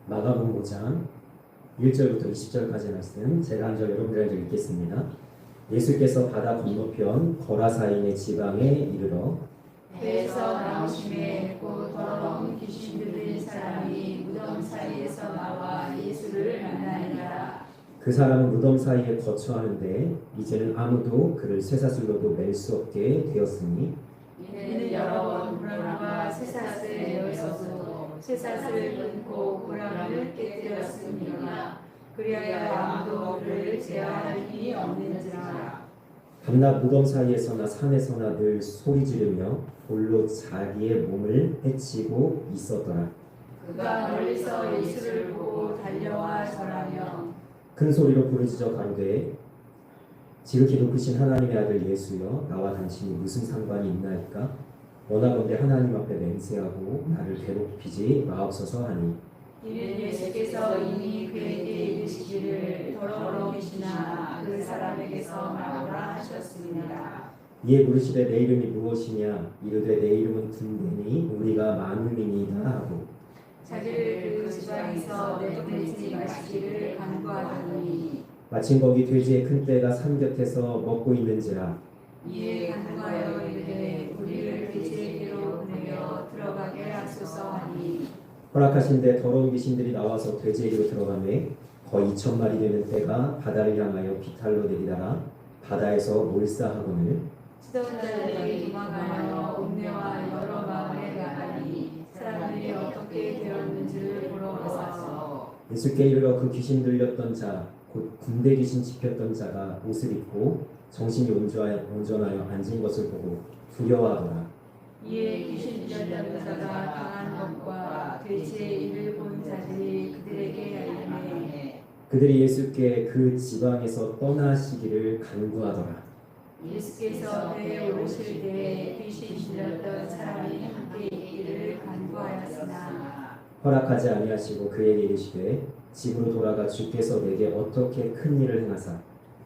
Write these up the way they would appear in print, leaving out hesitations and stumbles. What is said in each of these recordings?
마가복음 5장 1절부터 20절까지 말씀 제가 한 절 여러분들에게 읽겠습니다. 예수께서 바다 건너편 거라사인의 지방에 이르러 배에서 나오심에 곧 더러운 귀신 들린 사람이 무덤 사이에서 나와 예수를 만나니라. 그 사람은 무덤 사이에 거처하는데 이제는 아무도 그를 쇠사슬로도 맬 수 없게 되었으니 이는 여러 번 고랑과 쇠사슬에 넣어서도 쇠사슬을 끊고 고랑을 깨뜨렸음이니라. 그리하여 아무도 그를 제어할 힘이 없는지라. 밤낮 무덤 사이에서나 산에서나 늘 소리 지르며 돌로 자기의 몸을 해치고 있었더라. 그가 멀리서 예수를 보고 달려와 절하며 큰 소리로 부르짖어 가로되 지극히 높으신 하나님의 아들 예수여, 나와 당신이 무슨 상관이 있나이까? 원하건대 하나님 앞에 맹세하고 나를 괴롭히지 마옵소서 하니 이는 예수께서 이미 그에게 이르시기를 더러우시나 그 사람에게서 나오라 하셨습니다. 이에 물으시되 내 이름이 무엇이냐? 이르되 내 이름은 군대니 우리가 많음이니이다 하고 자기를 그 지방에서 내보내지 마시기를 간구하더니 마침 거기 돼지의 큰 떼가 산 곁에서 먹고 있는지라. 이에 간구하여 이르되 우리를 돼지에게로 보내어 들어가게 하소서 하니 허락하신데 더러운 귀신들이 나와서 돼지에게로 들어가매 거의 2,000마리 되는 떼가 바다를 향하여 비탈로 내리다가 바다에서 몰사하거늘 치던 자들이 도망하여 옥내와 여러 마을에 가니 사람들이 어떻게 되었는지를 보러 와서 예수께 이르러 그 귀신 들렸던 자 곧 군대 귀신 집혔던 자가 옷을 입고 정신이 온전하여 앉은 것을 보고 두려워하더라. 이에 귀신 들렸던 자가 당한 것과 돼지의 일을 본 자들이 그들에게 알리매 그들이 예수께 그 지방에서 떠나시기를 간구하더라. 예수께서 배에 오르실 때에 귀신 들렸던 사람이 함께 있기를 간구하였으나 허락하지 아니하시고 그에게 이르시되 집으로 돌아가 주께서 내게 어떻게 큰 일을 행하사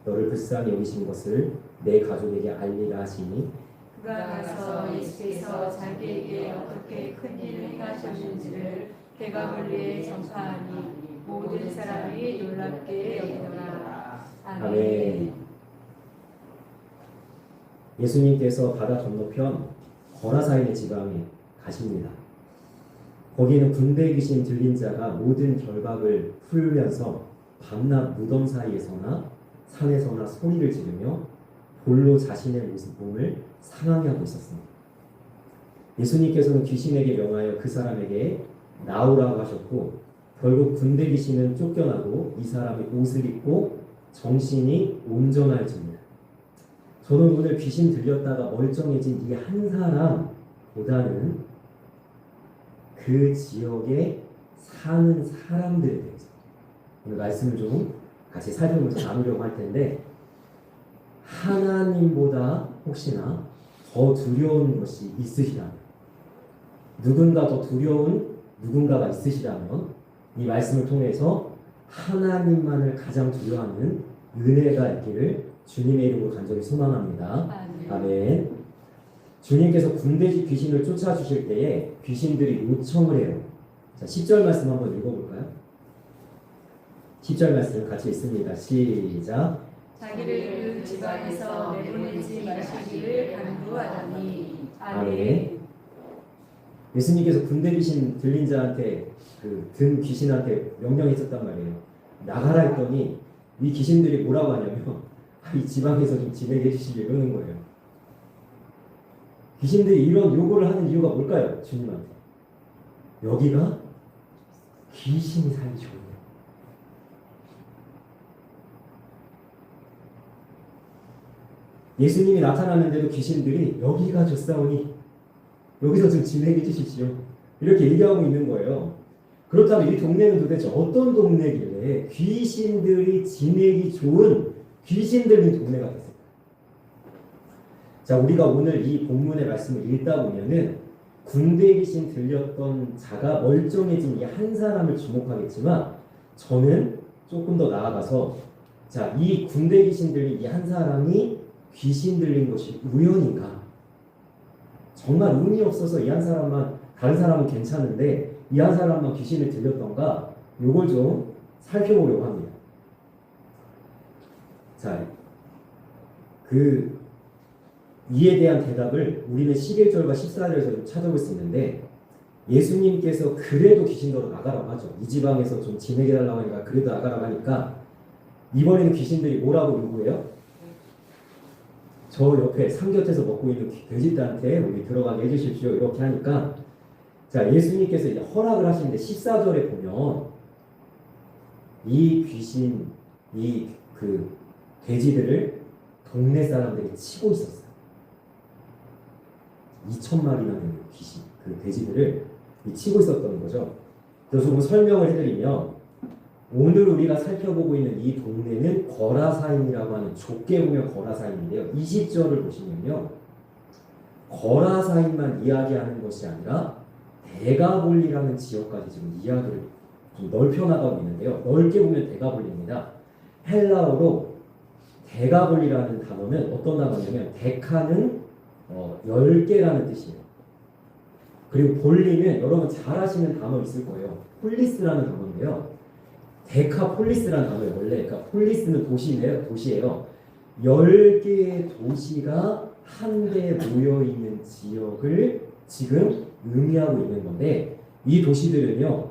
너를 불쌍히 여기신 것을 내 가족에게 알리라 하시니 그가 가서 예수께서 자기에게 어떻게 큰 일을 행하셨는지를 대가벌리에 전파하니 모든 사람이 놀랍게 여기더라. 아멘. 예수님께서 바다 건너편 거라사인의 지방에 가십니다. 거기에는 군대 귀신 들린 자가 모든 결박을 풀면서 밤낮 무덤 사이에서나 산에서나 소리를 지르며 돌로 자신의 몸을 상하게 하고 있었습니다. 예수님께서는 귀신에게 명하여 그 사람에게 나오라고 하셨고 결국 군대 귀신은 쫓겨나고 이 사람이 옷을 입고 정신이 온전해집니다. 저는 오늘 귀신 들렸다가 멀쩡해진 이 한 사람보다는 그 지역에 사는 사람들에 대해서 오늘 말씀을 좀 같이 살펴보면서 나누려고 할 텐데, 하나님보다 혹시나 더 두려운 것이 있으시다면, 누군가 더 두려운 누군가가 있으시다면 이 말씀을 통해서 하나님만을 가장 두려워하는 은혜가 있기를 주님의 이름으로 간절히 소망합니다. 아멘. 주님께서 군대지 귀신을 쫓아주실 때에 귀신들이 요청을 해요. 자, 10절 말씀 한번 읽어볼까요? 10절 말씀 같이 읽습니다. 시작. 자기를 그 지방에서 내보내지 마시기를 간구하더니 아멘. 예수님께서 군대 귀신 들린 자한테 든 귀신한테 명령했었단 말이에요. 나가라 했더니 이 귀신들이 뭐라고 하냐면 이 지방에서 좀 지내게 해주시길 이러는 거예요. 귀신들이 이런 요구를 하는 이유가 뭘까요? 주님한테. 여기가 귀신이 살기 좋은데. 예수님이 나타나는데도 귀신들이 여기가 좋사오니 여기서 좀 지내게 해주십시오. 이렇게 얘기하고 있는 거예요. 그렇다면 이 동네는 도대체 어떤 동네길래 귀신들이 지내기 좋은 귀신 들린 동네가 됐을까요? 자, 우리가 오늘 이 본문의 말씀을 읽다 보면은 군대 귀신 들렸던 자가 멀쩡해진 이 한 사람을 주목하겠지만, 저는 조금 더 나아가서 자, 이 군대 귀신 들린 이 한 사람이 귀신 들린 것이 우연인가? 정말 운이 없어서 이 한 사람만, 다른 사람은 괜찮은데 이 한 사람만 귀신을 들렸던가? 요걸 좀 살펴보려고 합니다. 자, 이에 대한 대답을 우리는 11절과 14절에서 좀 찾아볼 수 있는데, 예수님께서 그래도 귀신들로 나가라고 하죠. 이 지방에서 좀 지내게 달라고 하니까 그래도 나가라고 하니까 이번에는 귀신들이 뭐라고 요구해요? 저 옆에 삼겹에서 먹고 있는 돼지들한테 우리 들어가게 해주십시오. 이렇게 하니까, 자, 예수님께서 이제 허락을 하시는데 14절에 보면 이 귀신, 돼지들을 동네 사람들이 치고 있었어요. 2,000마리나 되는 귀신, 돼지들을 치고 있었던 거죠. 그래서 뭐 설명을 해드리면, 오늘 우리가 살펴보고 있는 이 동네는 거라사임이라고 하는, 좁게 보면 거라사임인데요. 20절을 보시면요, 거라사임만 이야기하는 것이 아니라 데가볼리라는 지역까지 지금 이야기를 좀 넓혀나가고 있는데요. 넓게 보면 데가볼리입니다. 헬라어로 데가볼리라는 단어는 어떤 단어냐면, 데카는 10개라는 뜻이에요. 그리고 볼리는 여러분 잘 아시는 단어 있을 거예요. 폴리스라는 단어인데요. 데카폴리스라는 단어예요. 원래 그러니까 폴리스는 도시예요. 10개의 도시가 한데 모여있는 지역을 지금 의미하고 있는 건데, 이 도시들은요,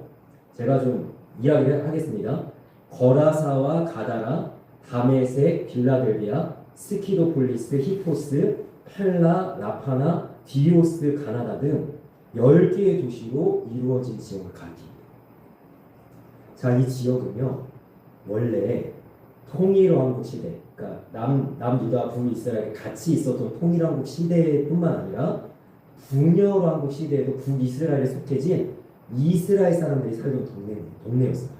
제가 좀 이야기를 하겠습니다. 거라사와 가다라, 다메섹, 빌라델비아, 스키도폴리스, 히포스, 펠라, 라파나, 디오스, 가나다 등 10개의 도시로 이루어진 지역을 가리킵니다. 자, 이 지역은요, 원래 통일왕국 시대, 그러니까 남유다, 북이스라엘이 같이 있었던 통일왕국 시대뿐만 아니라 분열왕국 시대에도 북이스라엘에 속해진 이스라엘 사람들이 살던 동네였어요.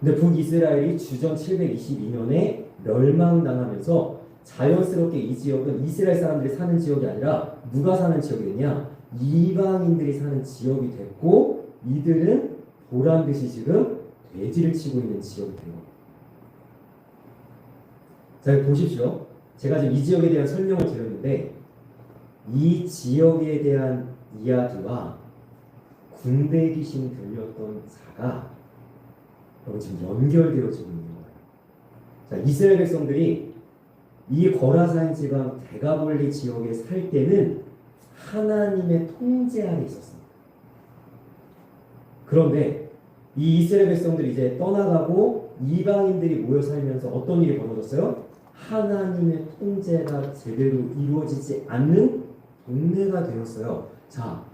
근데 북이스라엘이 주전 722년에 멸망당하면서 자연스럽게 이 지역은 이스라엘 사람들이 사는 지역이 아니라 누가 사는 지역이 됐냐? 이방인들이 사는 지역이 됐고, 이들은 보란듯이 지금 돼지를 치고 있는 지역이 된 겁니다. 자, 보십시오. 제가 지금 이 지역에 대한 설명을 드렸는데, 이 지역에 대한 이야기와 군대 귀신 들렸던 자가 지금 연결되어지고 있는 거예요. 자, 이스라엘 백성들이 이 거라사인 지방 데가볼리 지역에 살 때는 하나님의 통제 아래 있었습니다. 그런데 이 이스라엘 백성들이 이제 떠나가고 이방인들이 모여 살면서 어떤 일이 벌어졌어요? 하나님의 통제가 제대로 이루어지지 않는 동네가 되었어요. 자,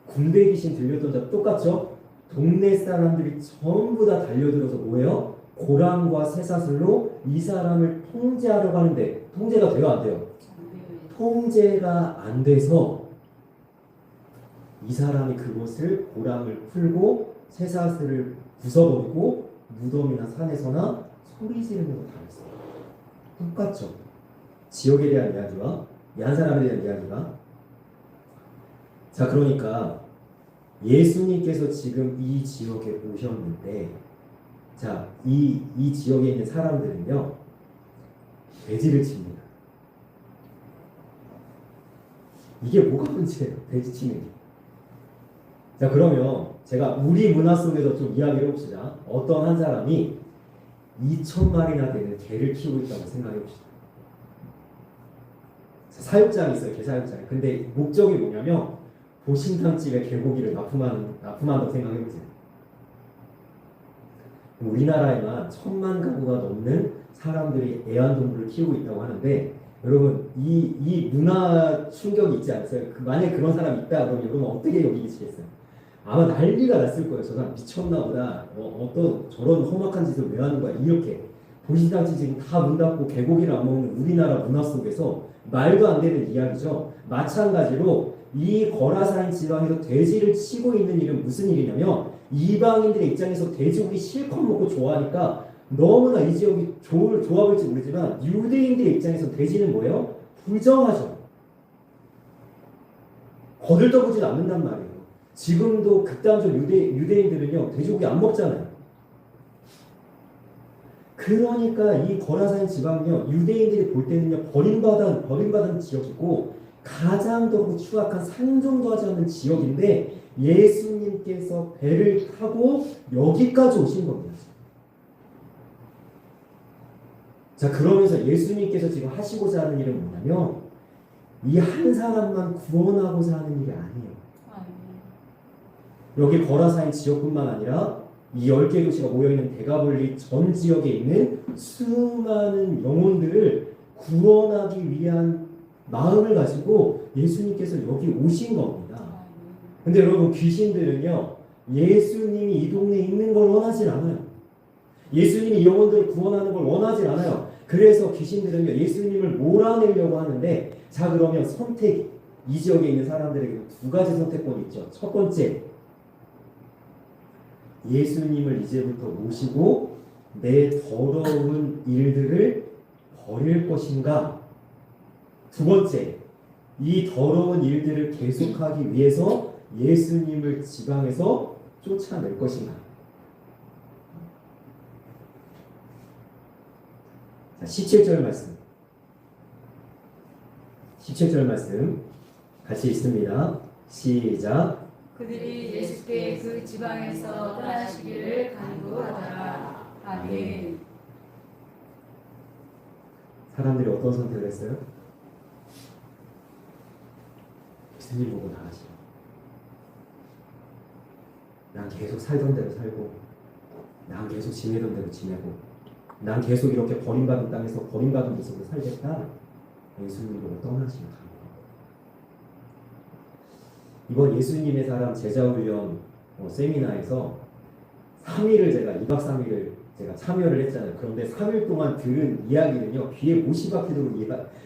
군대 귀신 들렸던 자 똑같죠? 동네 사람들이 전부 다 달려들어서 뭐예요? 고랑과 쇠사슬로 이 사람을 통제하려고 하는데, 통제가 돼요, 안 돼요? 통제가 안 돼서 이 사람이 그곳을 고랑을 풀고 쇠사슬을 부숴버리고 무덤이나 산에서나 소리 지르면서 다녔어요. 똑같죠? 지역에 대한 이야기와 이 한 사람에 대한 이야기가. 자, 그러니까 예수님께서 지금 이 지역에 오셨는데, 자, 이 지역에 있는 사람들은요, 돼지를 칩니다. 이게 뭐가 문제예요? 돼지 치는 게. 자, 그러면 제가 우리 문화 속에서 좀 이야기를 해봅시다. 어떤 한 사람이 2,000마리나 되는 개를 키우고 있다고 생각해봅시다. 사육장이 있어요, 개 사육장이. 근데 목적이 뭐냐면 보신탕집에 개고기를 납품한다고 생각해보세요. 우리나라에만 1,000만 가구가 넘는 사람들이 애완동물을 키우고 있다고 하는데, 여러분 이 문화 충격이 있지 않았어요? 만약에 그런 사람이 있다 그러면 여러분 어떻게 여기시겠어요? 아마 난리가 났을 거예요. 저 사람 미쳤나 보다. 어떤 저런 험악한 짓을 왜 하는 거야? 이렇게 보신탕집 지금 다 문 닫고 개고기를 안 먹는 우리나라 문화 속에서 말도 안 되는 이야기죠. 마찬가지로 이 거라사인 지방에서 돼지를 치고 있는 일은 무슨 일이냐면, 이방인들의 입장에서 돼지고기 실컷 먹고 좋아하니까 너무나 이 지역이 좋아 보일지 모르지만, 유대인들의 입장에서 돼지는 뭐예요? 불정하죠. 거들떠보지도 않는단 말이에요. 지금도 극단적 유대인들은요, 돼지고기 안 먹잖아요. 그러니까 이 거라사인 지방은요, 유대인들이 볼 때는요, 버림받은 지역이고, 가장 더럽고 추악한 산정도 하지 않는 지역인데 예수님께서 배를 타고 여기까지 오신 겁니다. 자, 그러면서 예수님께서 지금 하시고자 하는 일은 뭐냐면 이 한 사람만 구원하고자 하는 일이 아니에요. 여기 거라사인 지역뿐만 아니라 이 10개 도시가 모여있는 데가볼리 전 지역에 있는 수많은 영혼들을 구원하기 위한 마음을 가지고 예수님께서 여기 오신 겁니다. 근데 여러분, 귀신들은요, 예수님이 이 동네에 있는 걸 원하지 않아요. 예수님이 이 영혼들을 구원하는 걸 원하지 않아요. 그래서 귀신들은요, 예수님을 몰아내려고 하는데, 자, 그러면 선택, 이 지역에 있는 사람들에게 두 가지 선택권이 있죠. 첫 번째, 예수님을 이제부터 모시고 내 더러운 일들을 버릴 것인가? 두 번째, 이 더러운 일들을 계속하기 위해서 예수님을 지방에서 쫓아낼 것인가? 자, 17절 말씀. 17절 말씀 같이 읽습니다. 시작. 그들이 예수께 그 지방에서 떠나시기를 간구하더라. 아멘. 사람들이 어떤 선택을 했어요? 예수님 보고 나가시오. 난 계속 살던 대로 살고, 난 계속 지내던 대로 지내고, 난 계속 이렇게 버림받은 땅에서 버림받은 모습으로 살겠다. 예수님 보고 떠나시는 겁니다. 이번 예수님의 사람 제자훈련 세미나에서 3일을 제가 2박 3일을 제가 참여를 했잖아요. 그런데 3일 동안 들은 이야기는요, 귀에 못이 박히도록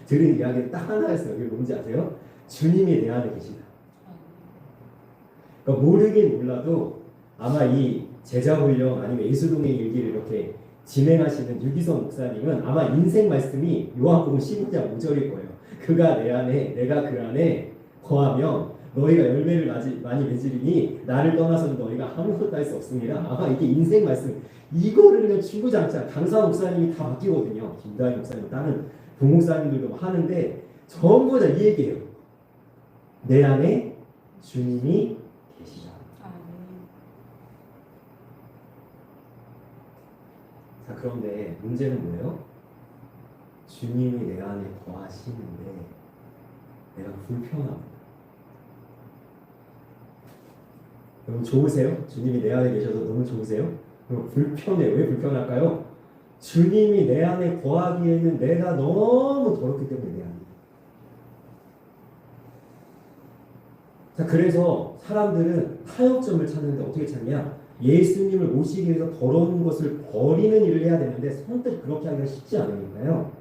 들은 이야기는 딱 하나였어요. 이게 뭔지 아세요? 주님이 내 안에 계시다. 그러니까 모르긴 몰라도 아마 이 제자훈련 아니면 예수동의 일기를 이렇게 진행하시는 유기성 목사님은 아마 인생 말씀이 요한복음 12장 5절일 거예요. 그가 내 안에, 내가 그 안에 거하면 너희가 열매를 많이 맺으리니 나를 떠나서는 너희가 아무것도 할 수 없습니다. 아마 이게 인생 말씀. 이거를 그냥 주구장창 강사 목사님이 다 바뀌거든요. 김다희 목사님, 다른 동목사님들도 하는데 전부 다 이 얘기예요. 내 안에 주님이 계시다. 자, 그런데 문제는 뭐예요? 주님이 내 안에 거하시는데 내가 불편하고, 여러분 좋으세요? 주님이 내 안에 계셔서 너무 좋으세요? 그럼 불편해. 왜 불편할까요? 주님이 내 안에 거하기에는 내가 너무 더럽기 때문에 내 안에. 자, 그래서 사람들은 타협점을 찾는데 어떻게 찾냐? 예수님을 모시기 위해서 더러운 것을 버리는 일을 해야 되는데 선뜻 그렇게 하기가 쉽지 않으니까요.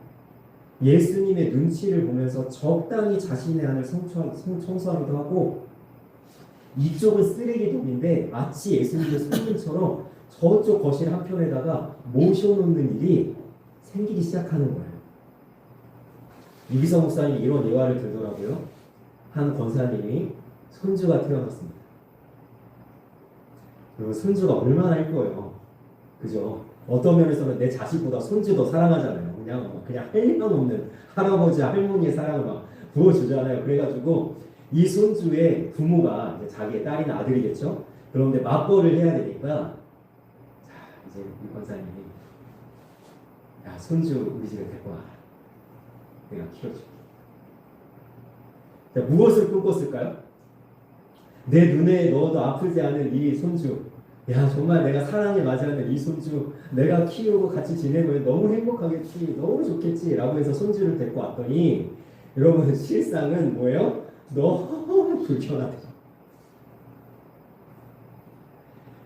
예수님의 눈치를 보면서 적당히 자신의 안을 청소하기도 하고, 이쪽은 쓰레기통인데 마치 예수님의 손님처럼 저쪽 거실 한편에다가 모셔놓는 일이 생기기 시작하는 거예요. 유기성 목사님이 이런 예화를 들더라고요. 한 권사님이 손주가 태어났습니다. 그리고 손주가 얼마나 이뻐요. 그죠? 어떤 면에서는 내 자식보다 손주 더 사랑하잖아요. 그냥 할 일만 없는 할아버지, 할머니의 사랑을 막 부어주잖아요. 그래가지고 이 손주의 부모가 이제 자기의 딸이나 아들이겠죠? 그런데 맞벌이를 해야 되니까, 자, 이제 이 권사님이, 야, 손주 우리 집에 데리고 와라. 내가 키워줄게. 자, 무엇을 꿈꿨을까요? 내 눈에 넣어도 아프지 않은 이 손주, 야, 정말 내가 사랑에 맞이하는 이 손주, 내가 키우고 같이 지내면 너무 행복하겠지, 너무 좋겠지 라고 해서 손주를 데리고 왔더니, 여러분 실상은 뭐예요? 너무 불편하다.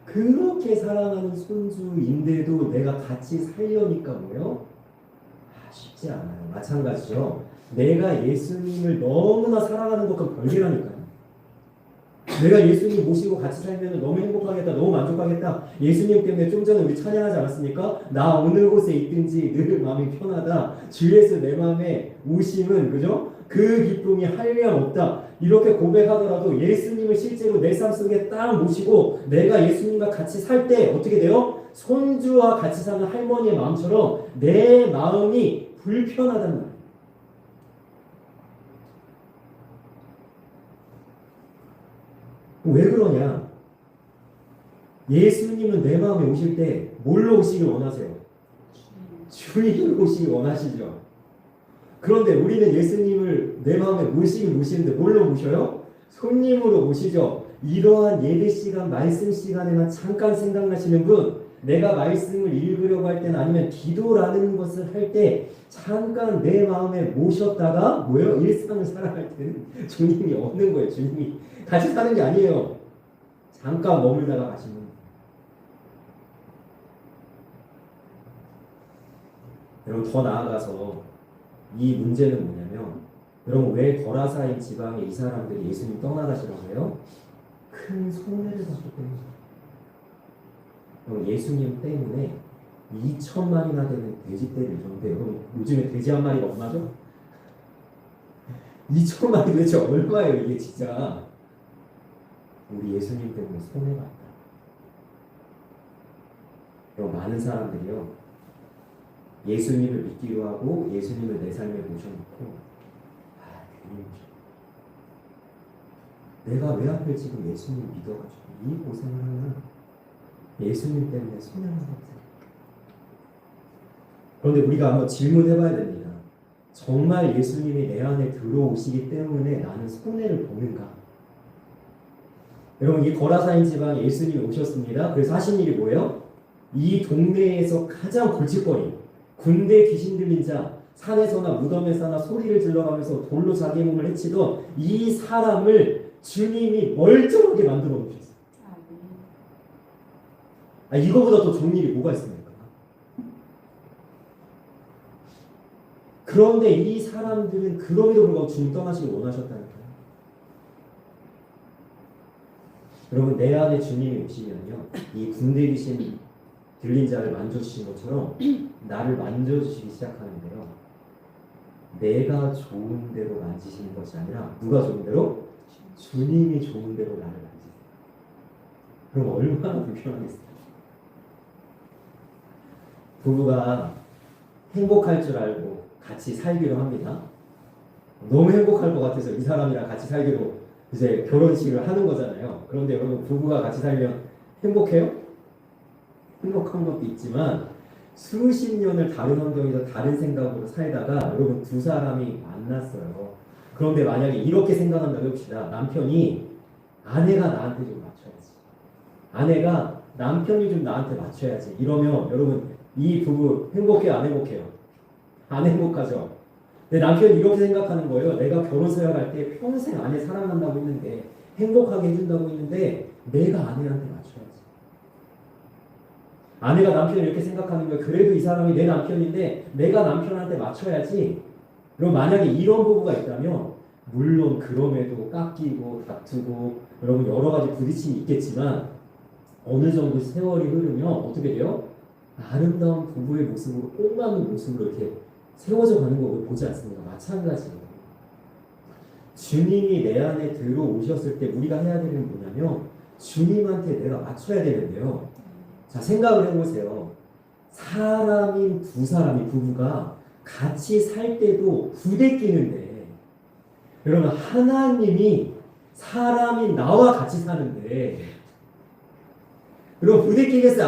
그렇게 사랑하는 손주인데도 내가 같이 살려니까 뭐예요? 쉽지 않아요. 마찬가지죠. 내가 예수님을 너무나 사랑하는 것과 별개라니까요. 내가 예수님 모시고 같이 살면 너무 행복하겠다, 너무 만족하겠다. 예수님 때문에 좀 전에 우리 찬양하지 않았습니까? 나 어느 곳에 있든지 늘 마음이 편하다. 주 예수 내 마음에 우심은, 그죠? 그 기쁨이 한량 없다. 이렇게 고백하더라도 예수님을 실제로 내 삶 속에 딱 모시고 내가 예수님과 같이 살 때 어떻게 돼요? 손주와 같이 사는 할머니의 마음처럼 내 마음이 불편하단 말이에요. 왜 그러냐? 예수님은 내 마음에 오실 때 뭘로 오시길 원하세요? 주님으로 오시길 원하시죠. 그런데 우리는 예수님을 내 마음에 모시는데 뭘로 모셔요? 손님으로 모시죠. 이러한 예배 시간, 말씀 시간에만 잠깐 생각나시는 분, 내가 말씀을 읽으려고 할 때는 아니면 기도라는 것을 할 때 잠깐 내 마음에 모셨다가 뭐예요? 일상을 살아갈 때는 주님이 없는 거예요. 주님이 같이 사는 게 아니에요. 잠깐 머물다가 가시는 거예요. 여러분 더 나아가서 이 문제는 뭐냐면 여러분 왜 거라사인 지방에 이 사람들이 예수님 떠나가시라고 해요? 큰 손해를 봤기 때문이에요. 예수님 때문에 2천만이나 되는 돼지떼를 잃었는데 여러분 요즘에 돼지 한 마리가 얼마죠? 2천만이 도대체 얼마예요 이게 진짜. 우리 예수님 때문에 손해가 있다. 여러분 많은 사람들이요 예수님을 믿기로 하고 예수님을 내 삶에 모셔놓고 괜히 내가 왜 하필 지금 예수님 믿어가지고 이 고생을 하나 예수님 때문에 손해를 봤어요. 그런데 우리가 한번 질문해봐야 됩니다. 정말 예수님이 내 안에 들어오시기 때문에 나는 손해를 보는가? 여러분 이 거라사인 지방에 예수님이 오셨습니다. 그래서 하신 일이 뭐예요? 이 동네에서 가장 골칫거리 군대 귀신 들린 자 산에서나 무덤에서나 소리를 질러가면서 돌로 자기 몸을 해치던 이 사람을 주님이 멀쩡하게 만들어 놓으셨어요. 이거보다 더 좋은 일이 뭐가 있습니까? 그런데 이 사람들은 그럼에도 불구하고 주님 떠나시길 원하셨다니까요. 여러분 내 안에 주님이 오시면요 이 군대 귀신 들린 자를 만져주신 것처럼 나를 만져주시기 시작하는데요 내가 좋은 대로 만지시는 것이 아니라 누가 좋은 대로? 주님이 좋은 대로 나를 만지세요. 그럼 얼마나 불편하겠어요. 부부가 행복할 줄 알고 같이 살기로 합니다. 너무 행복할 것 같아서 이 사람이랑 같이 살기로 이제 결혼식을 하는 거잖아요. 그런데 여러분 부부가 같이 살면 행복해요? 행복한 것도 있지만 수십 년을 다른 환경에서 다른 생각으로 살다가 여러분 두 사람이 만났어요. 그런데 만약에 이렇게 생각한다고 해봅시다. 남편이 아내가 나한테 좀 맞춰야지. 아내가 남편이 좀 나한테 맞춰야지. 이러면 여러분 이 부부 행복해요? 안 행복해요? 안 행복하죠. 근데 남편이 이렇게 생각하는 거예요. 내가 결혼 생활할 때 평생 아내 사랑한다고 했는데 행복하게 해준다고 했는데 내가 아내한테 맞춰야지. 아내가 남편을 이렇게 생각하는 거예요. 그래도 이 사람이 내 남편인데 내가 남편한테 맞춰야지. 그럼 만약에 이런 부부가 있다면 물론 그럼에도 깎이고 다투고 여러분 여러 가지 부딪힘이 있겠지만 어느 정도 세월이 흐르면 어떻게 돼요? 아름다운 부부의 모습으로 꼭 맞는 모습으로 이렇게 세워져 가는 거 보지 않습니까? 마찬가지예요. 주님이 내 안에 들어오셨을 때 우리가 해야 되는 게 뭐냐면 주님한테 내가 맞춰야 되는데요. 자 생각을 해보세요. 사람인 두 사람이 부부가 같이 살 때도 부대끼는데 여러분 하나님이 사람인 나와 같이 사는데 여러분 부대끼겠어요?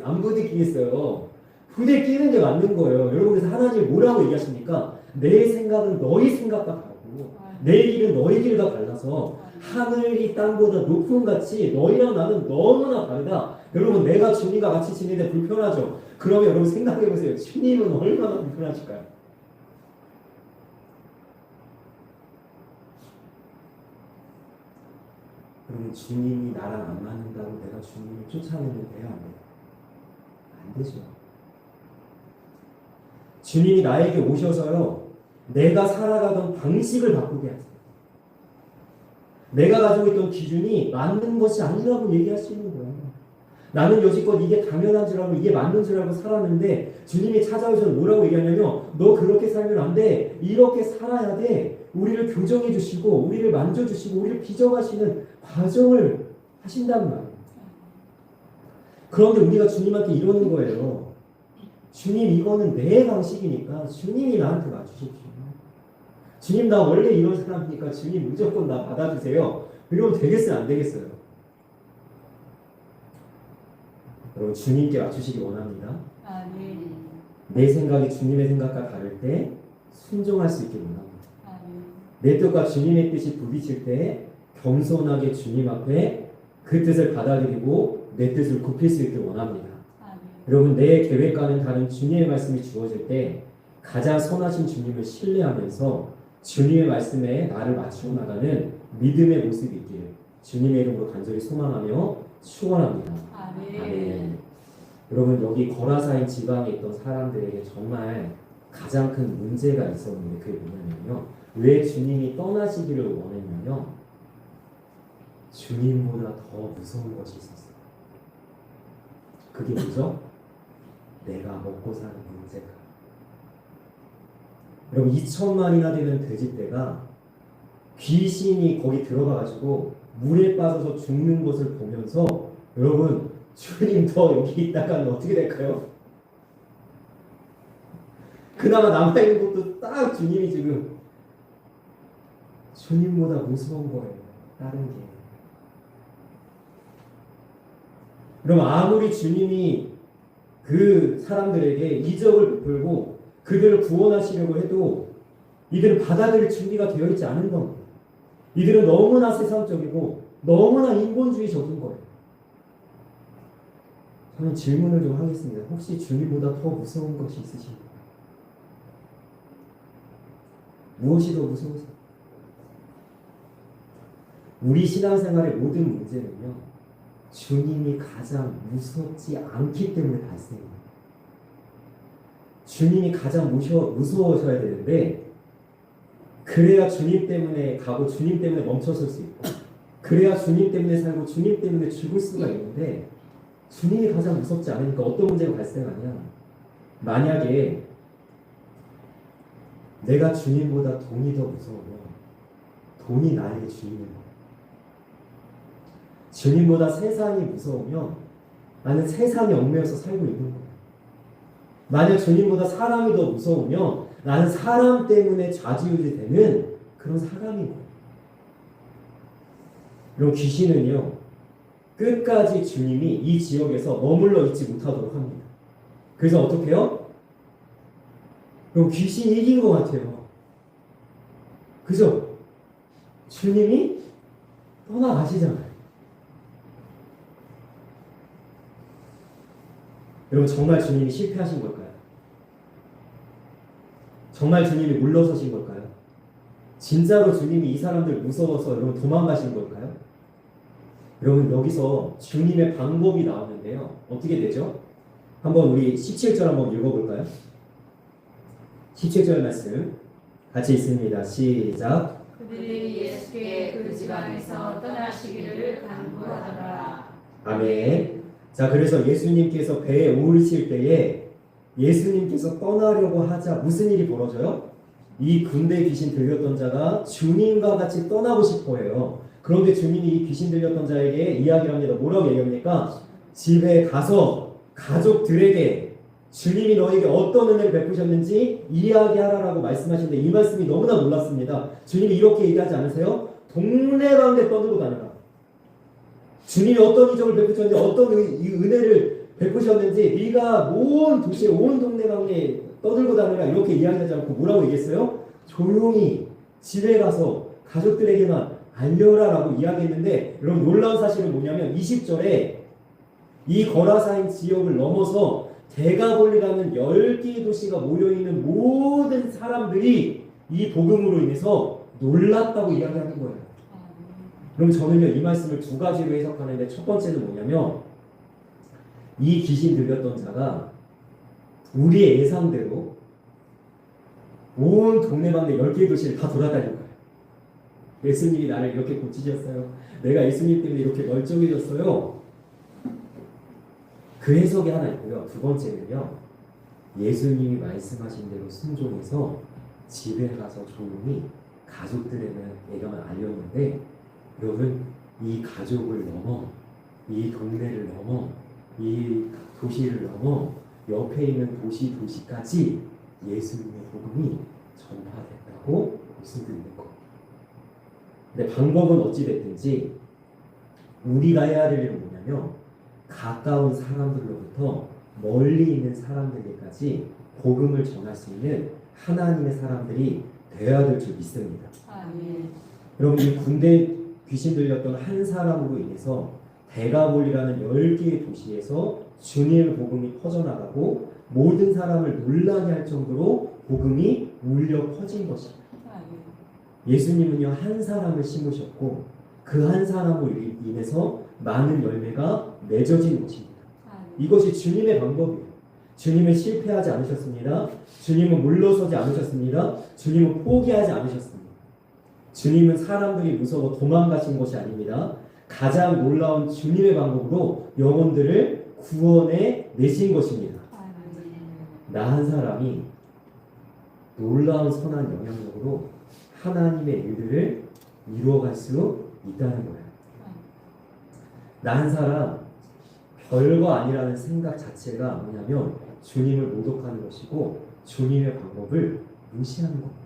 안 부대끼겠어요? 부대끼는 게 맞는 거예요. 여러분 그래서 하나님이 뭐라고 얘기하십니까? 내 생각은 너희 생각과 다르고 내 길은 너희 길과 달라서 하늘이 땅보다 높은 같이 너희랑 나는 너무나 다르다. 여러분 내가 주님과 같이 지내는데 불편하죠? 그러면 여러분 생각해보세요. 주님은 얼마나 불편하실까요? 그러면 주님이 나랑 안 맞는다고 내가 주님을 쫓아내면 돼요? 안 되죠. 주님이 나에게 오셔서요. 내가 살아가던 방식을 바꾸게 하세요. 내가 가지고 있던 기준이 맞는 것이 아니라고 얘기하시는 거예요. 나는 여지껏 이게 당연한 줄 알고 이게 맞는 줄 알고 살았는데 주님이 찾아오셔서 뭐라고 얘기하냐면 너 그렇게 살면 안 돼. 이렇게 살아야 돼. 우리를 교정해 주시고 우리를 만져주시고 우리를 빚어가시는 과정을 하신단 말이에요. 그런데 우리가 주님한테 이러는 거예요. 주님 이거는 내 방식이니까 주님이 나한테 맞추십시오. 주님 나 원래 이런 사람이니까 주님 무조건 나 받아주세요. 이러면 되겠어요? 안 되겠어요? 여러분 주님께 맞추시기 원합니다. 아멘. 내 생각이 주님의 생각과 다를 때 순종할 수 있게 원합니다. 아멘. 내 뜻과 주님의 뜻이 부딪힐 때 겸손하게 주님 앞에 그 뜻을 받아들이고 내 뜻을 굽힐 수 있게 원합니다. 아멘. 여러분 내 계획과는 다른 주님의 말씀이 주어질 때 가장 선하신 주님을 신뢰하면서 주님의 말씀에 나를 맞추어 나가는 믿음의 모습이 있기를 주님의 이름으로 간절히 소망하며 축원합니다. 아멘. 아멘. 여러분 여기 거라사인 지방에 있던 사람들에게 정말 가장 큰 문제가 있었는데 그게 뭐냐면요. 왜 주님이 떠나시기를 원했냐면 주님보다 더 무서운 것이 있었어요. 그게 뭐죠? 내가 먹고 사는 문제가. 여러분 2천만이나 되는 돼지떼가 귀신이 거기 들어가가지고 물에 빠져서 죽는 것을 보면서 여러분 주님 더 여기 있다가는 어떻게 될까요? 그나마 남아있는 것도 딱 주님이 지금 주님보다 무서운 거예요. 다른 게. 그럼 아무리 주님이 그 사람들에게 이적을 베풀고 그들을 구원하시려고 해도 이들은 받아들일 준비가 되어 있지 않은 겁니다. 이들은 너무나 세상적이고 너무나 인본주의적인 거예요. 저는 질문을 좀 하겠습니다. 혹시 주님보다 더 무서운 것이 있으십니까? 무엇이 더 무서우세요? 우리 신앙생활의 모든 문제는요. 주님이 가장 무섭지 않기 때문에 발생해요. 주님이 가장 무서워셔야 되는데 그래야 주님 때문에 가고 주님 때문에 멈춰설 수 있고 그래야 주님 때문에 살고 주님 때문에 죽을 수가 있는데 주님이 가장 무섭지 않으니까 어떤 문제가 발생하냐. 만약에 내가 주님보다 돈이 더 무서우면 돈이 나에게 주인인 거예요. 주님보다 세상이 무서우면 나는 세상에 얽매여서 살고 있는 거예요. 만약 주님보다 사람이 더 무서우면 나는 사람 때문에 좌지우지 되는 그런 사람인 거예요. 그럼 귀신은요. 끝까지 주님이 이 지역에서 머물러 있지 못하도록 합니다. 그래서 어떻게 해요? 그럼 귀신이 이긴 것 같아요. 그죠? 주님이 떠나가시잖아요. 여러분 정말 주님이 실패하신 걸까요? 정말 주님이 물러서신 걸까요? 진짜로 주님이 이 사람들 무서워서 여러분 도망가신 걸까요? 여러분 여기서 주님의 방법이 나오는데요. 어떻게 되죠? 한번 우리 17절 한번 읽어볼까요? 17절 말씀 같이 있습니다. 시작. 그들이 예수께 그 지방에서 떠나시기를 간구하더라. 아멘. 자, 그래서 예수님께서 배에 오르실 때에 예수님께서 떠나려고 하자 무슨 일이 벌어져요? 이 군대 귀신 들렸던 자가 주님과 같이 떠나고 싶어 해요. 그런데 주님이 이 귀신 들렸던 자에게 이야기를 합니다. 뭐라고 얘기합니까? 집에 가서 가족들에게 주님이 너에게 어떤 은혜를 베푸셨는지 이야기하라라고 말씀하시는데 이 말씀이 너무나 놀랐습니다. 주님이 이렇게 얘기하지 않으세요? 동네방네 떠들고 다녀라. 주님이 어떤 이적을 베푸셨는지 어떤 이 은혜를 베푸셨는지 네가 온 도시에 온 동네방네 떠들고 다니라 이렇게 이야기하지 않고 뭐라고 얘기했어요? 조용히 집에 가서 가족들에게만 알려라라고 이야기했는데 여러분 놀라운 사실은 뭐냐면 20절에 이 거라사인 지역을 넘어서 데가볼리라는 10개의 도시가 모여있는 모든 사람들이 이 복음으로 인해서 놀랐다고 이야기하는 거예요. 그럼 저는요 이 말씀을 두 가지로 해석하는데 첫 번째는 뭐냐면 이 귀신 들렸던 자가 우리의 예상대로 온 동네방네 10개의 도시를 다 돌아다닌 거예요. 예수님이 나를 이렇게 고치셨어요. 내가 예수님 때문에 이렇게 멀쩡해졌어요. 그 해석이 하나 있고요. 두 번째는요. 예수님이 말씀하신 대로 순종해서 집에 가서 조용히 가족들에게만 알렸는데 여러분 이 가족을 넘어 이 동네를 넘어 이 도시를 넘어 옆에 있는 도시까지 예수님의 복음이 전파됐다고 볼 수도 있는 겁니다. 근데 방법은 어찌 됐든지 우리가 해야 될 일은 뭐냐면 가까운 사람들로부터 멀리 있는 사람들에게까지 복음을 전할 수 있는 하나님의 사람들이 되어야 될 줄 믿습니다. 아멘. 여러분, 이 군대 귀신 들렸던 한 사람으로 인해서 데가볼이라는 10개의 도시에서 주님의 복음이 퍼져나가고 모든 사람을 놀라게 할 정도로 복음이 울려 퍼진 것입니다. 아멘. 예수님은요, 한 사람을 심으셨고 그 한 사람으로 인해서 많은 열매가 맺어진 것입니다. 아멘. 이것이 주님의 방법이에요. 주님은 실패하지 않으셨습니다. 주님은 물러서지 않으셨습니다. 주님은 포기하지 않으셨습니다. 주님은 사람들이 무서워 도망가신 것이 아닙니다. 가장 놀라운 주님의 방법으로 영혼들을 구원해 내신 것입니다. 아멘. 나 한 사람이 놀라운 선한 영향력으로 하나님의 일들을 이루어갈 수 있다는 거예요. 나 한 사람 별거 아니라는 생각 자체가 뭐냐면 주님을 모독하는 것이고 주님의 방법을 무시하는 겁니다.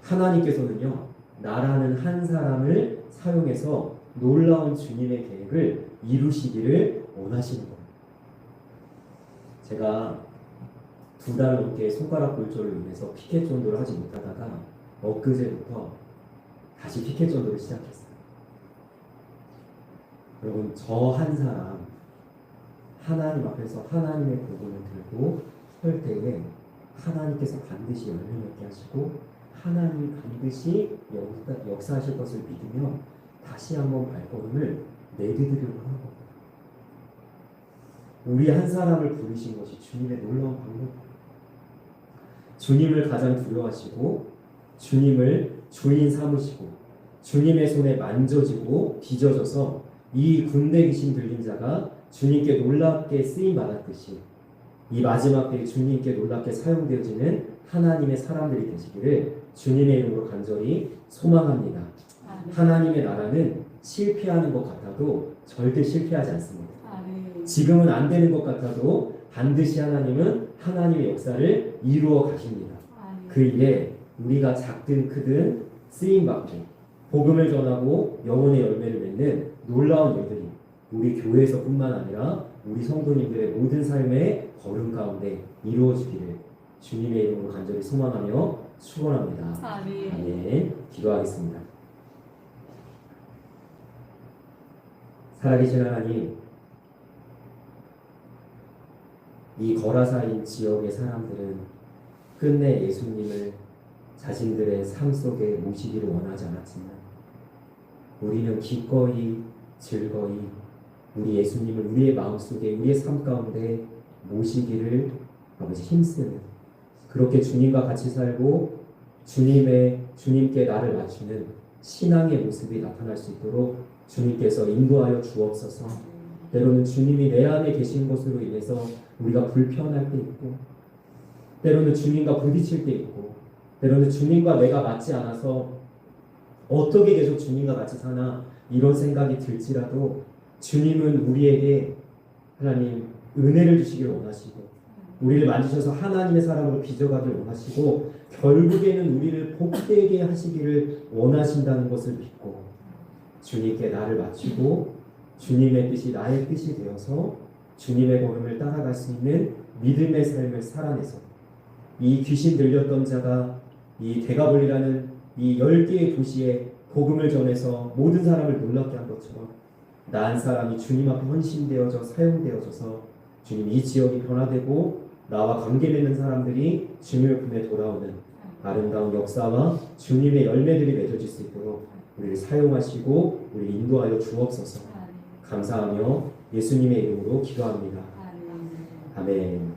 하나님께서는요, 나라는 한 사람을 사용해서 놀라운 주님의 계획을 이루시기를 원하시는 겁니다. 제가 2달 넘게 손가락 골절로 인해서 피켓 전도를 하지 못하다가 엊그제부터 다시 피켓 전도를 시작했어요. 여러분, 저 한 사람 하나님 앞에서 하나님의 복음을 들고 설 때에 하나님께서 반드시 열매 맺게 하시고 하나님이 반드시 역사하실 것을 믿으며 다시 한번 발걸음을 내디디려고 하는 겁니다. 우리 한 사람을 부르신 것이 주님의 놀라운 방법입니다. 주님을 가장 두려워하시고 주님을 주인 삼으시고 주님의 손에 만져지고 빚어져서 이 군대 귀신 들린 자가 주님께 놀랍게 쓰임받았듯이 이 마지막 때에 주님께 놀랍게 사용되어지는 하나님의 사람들이 되시기를 주님의 이름으로 간절히 소망합니다. 아멘. 하나님의 나라는 실패하는 것 같아도 절대 실패하지 않습니다. 아멘. 지금은 안 되는 것 같아도 반드시 하나님은 하나님의 역사를 이루어 가십니다. 아멘. 그 일에 우리가 작든 크든 쓰임받고 복음을 전하고 영혼의 열매를 맺는 놀라운 일들이 우리 교회에서뿐만 아니라 우리 성도님들의 모든 삶의 걸음 가운데 이루어지기를 주님의 이름으로 간절히 소망하며 축원합니다. 아멘. 아멘. 기도하겠습니다. 살아계신 하나님, 이 거라사인 지역의 사람들은 끝내 예수님을 자신들의 삶 속에 모시기를 원하지 않았지만 우리는 기꺼이 즐거이 우리 예수님을 우리의 마음속에 우리의 삶 가운데 모시기를 아버지 힘쓰는 그렇게 주님과 같이 살고 주님께 나를 맞추는 신앙의 모습이 나타날 수 있도록 주님께서 인도하여 주옵소서. 때로는 주님이 내 안에 계신 것으로 인해서 우리가 불편할 때 있고 때로는 주님과 부딪힐 때 있고 때로는 주님과 내가 맞지 않아서 어떻게 계속 주님과 같이 사나 이런 생각이 들지라도 주님은 우리에게 하나님 은혜를 주시길 원하시고 우리를 만지셔서 하나님의 사람으로 빚어가길 원하시고 결국에는 우리를 복되게 하시기를 원하신다는 것을 믿고 주님께 나를 맞추고 주님의 뜻이 나의 뜻이 되어서 주님의 걸음을 따라갈 수 있는 믿음의 삶을 살아내서 이 귀신 들렸던 자가 이 데가볼이라는 이 10개의 도시에 복음을 전해서 모든 사람을 놀랍게 한 것처럼 나 한 사람이 주님 앞에 헌신되어져 사용되어져서 주님 이 지역이 변화되고 나와 관계 맺는 사람들이 주님의 품에 돌아오는 아름다운 역사와 주님의 열매들이 맺어질 수 있도록 우리를 사용하시고 우리를 인도하여 주옵소서. 감사하며 예수님의 이름으로 기도합니다. 아멘. 아멘.